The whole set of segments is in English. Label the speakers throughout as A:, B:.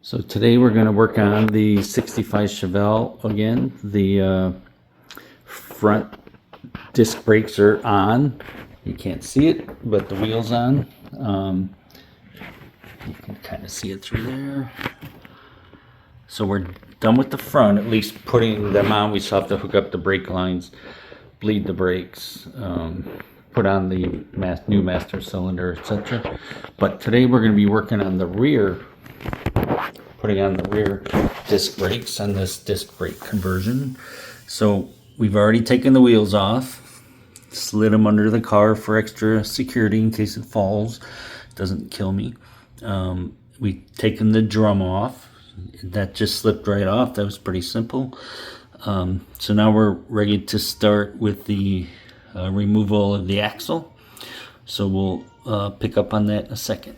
A: So today we're going to work on the 65 Chevelle again. The front disc brakes are on. You can't see it, but the wheel's on. You can kind of see it through there. So we're done with the front, at least putting them on. We still have to hook up the brake lines, bleed the brakes, put on the new master cylinder, etc. But today we're going to be working on the rear, putting on the rear disc brakes on this disc brake conversion. So we've already taken the wheels off, slid them under the car for extra security in case it falls, doesn't kill me. We've taken the drum off. That just slipped right off. That was pretty simple. So now we're ready to start with the removal of the axle. So we'll pick up on that in a second.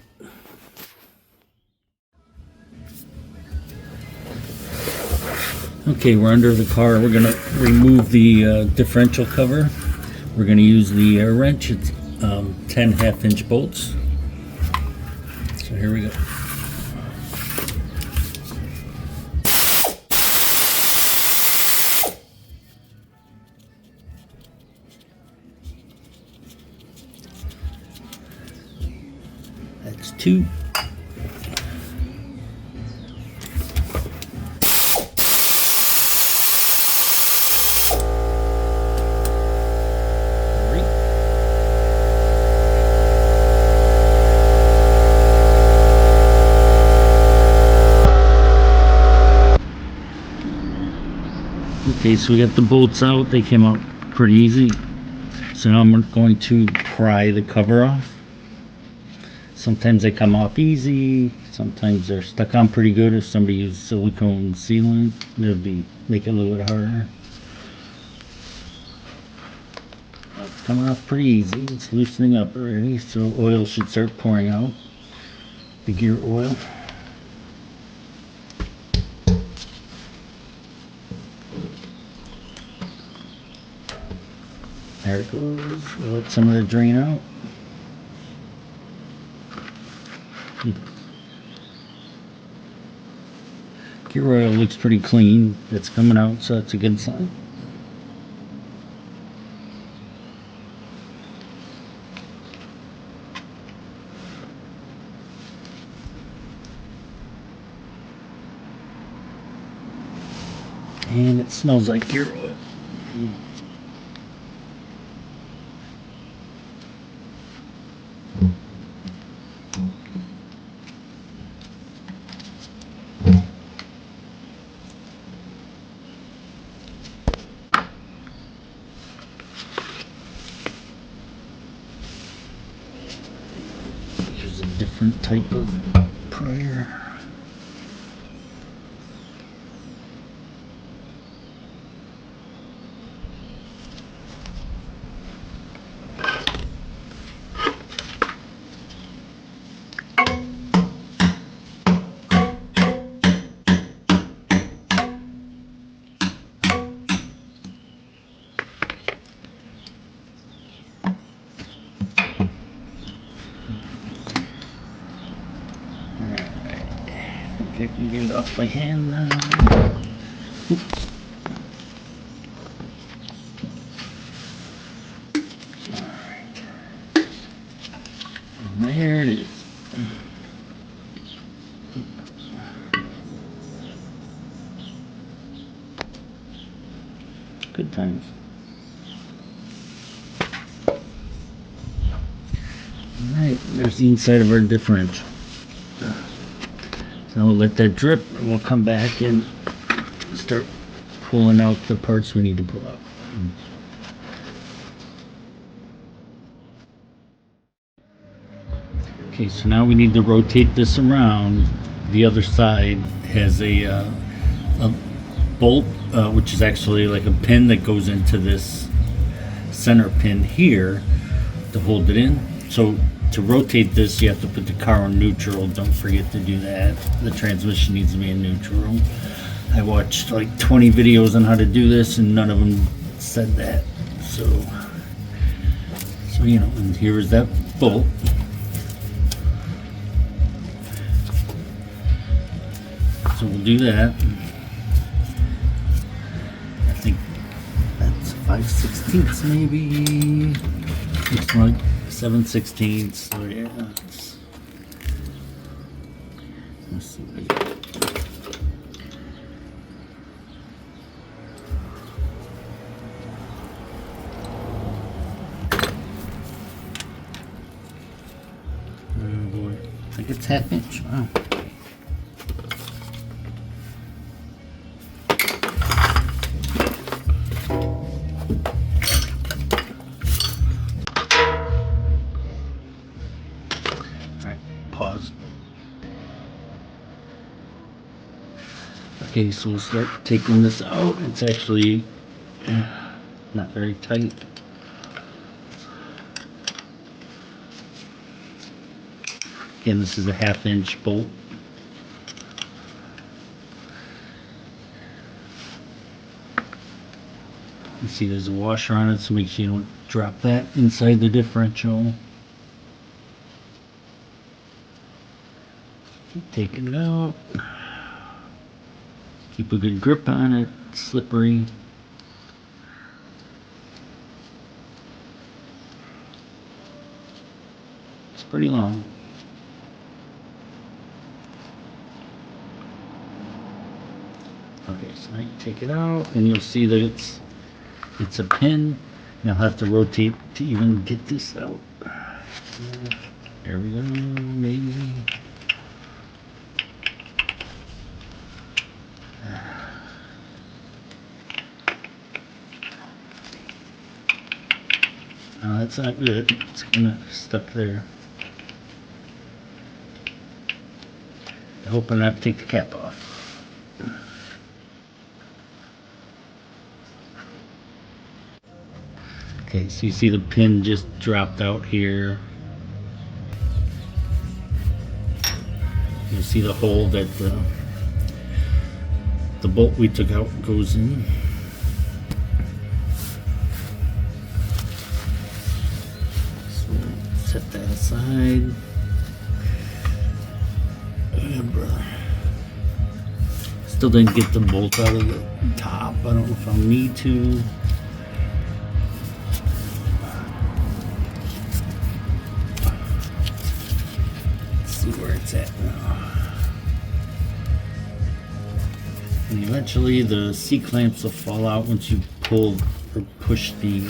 A: Okay, we're under the car. We're going to remove the differential cover. We're going to use the wrench. It's 10 half-inch bolts. So here we go. That's 2. Okay, so we got the bolts out. They came out pretty easy. So now I'm going to pry the cover off. Sometimes they come off easy. Sometimes they're stuck on pretty good. If somebody uses silicone sealant, it'll make it a little bit harder. It's coming off pretty easy. It's loosening up already, so oil should start pouring out. The gear oil. There it goes. We'll let some of the drain out. Gear oil looks pretty clean. It's coming out, so that's a good sign. And it smells like gear oil. Here's a different type of prior. I can get it off my hand now. Oops. Alright. And there it is. Good times. Alright, there's the inside of our differential. So we'll let that drip and we'll come back and start pulling out the parts we need to pull out. Okay, so now we need to rotate this around. The other side has a bolt, which is actually like a pin that goes into this center pin here to hold it in. So to rotate this, you have to put the car in neutral. Don't forget to do that. The transmission needs to be in neutral. I watched like 20 videos on how to do this, and none of them said that. So you know, and here is that bolt. So we'll do that. I think that's 5/16 maybe. Looks like 7/16. So yeah. Let's see what we got. Oh boy, I think it's 1/2 inch. Wow. Alright, pause. Okay, so we'll start taking this out. It's actually not very tight. Again, this is a 1/2 inch bolt. You see there's a washer on it, so make sure you don't drop that inside the differential. Keep taking it out. Keep a good grip on it, it's slippery. It's pretty long. Okay, so now you take it out and you'll see that it's a pin. You'll have to rotate to even get this out. There we go, maybe. No, that's not good. It's gonna stuck there. I hope I don't have to take the cap off. Okay, so you see the pin just dropped out here. You see the hole that the bolt we took out goes in. So set that aside. Yeah, brother. Still didn't get the bolt out of the top. I don't know if I'll need to. Let's see where it's at now. And eventually the C-clamps will fall out once you pull or push the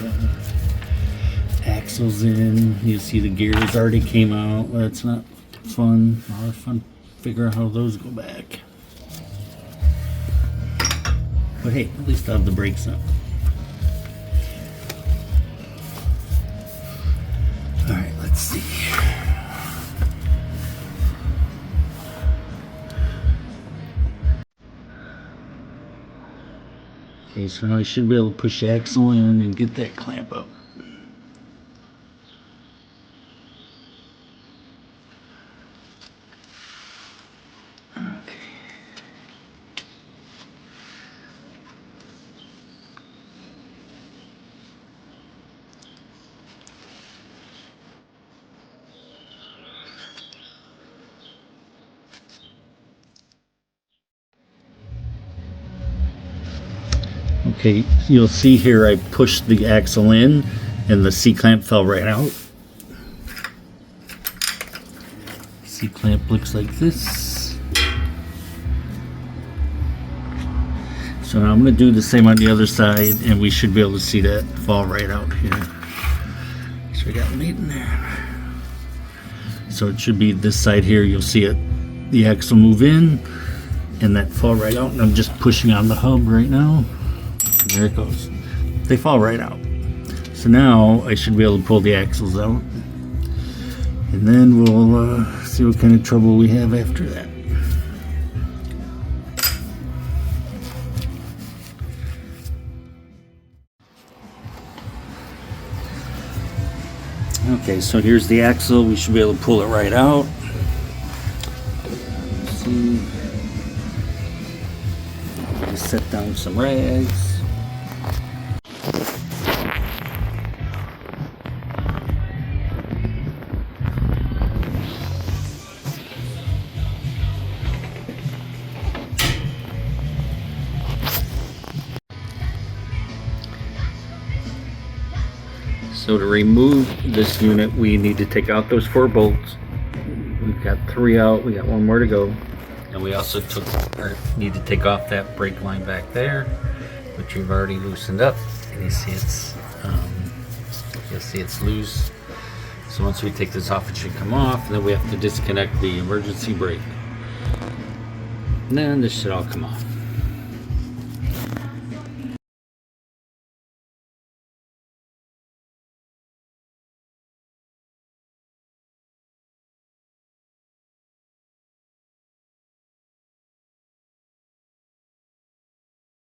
A: axles in. You see the gears already came out. That's not fun. Not fun to figure out how those go back. But hey, at least I have the brakes up. Alright, let's see. Okay, so now I should be able to push the axle in and get that clamp up. Okay, you'll see here I pushed the axle in and the C-clamp fell right out. C-clamp looks like this. So now I'm going to do the same on the other side and we should be able to see that fall right out here. So we got meat in there. So it should be this side here, you'll see it, the axle move in and that fall right out, and I'm just pushing on the hub right now. There it goes. They fall right out. So now I should be able to pull the axles out. And then we'll see what kind of trouble we have after that. Okay, so here's the axle. We should be able to pull it right out. Let's see. Just set down some rags. So to remove this unit, we need to take out those 4 bolts. We've got 3 out, we got 1 more to go. And we also need to take off that brake line back there, which we've already loosened up. And you see it's loose. So once we take this off, it should come off. And then we have to disconnect the emergency brake. And then this should all come off.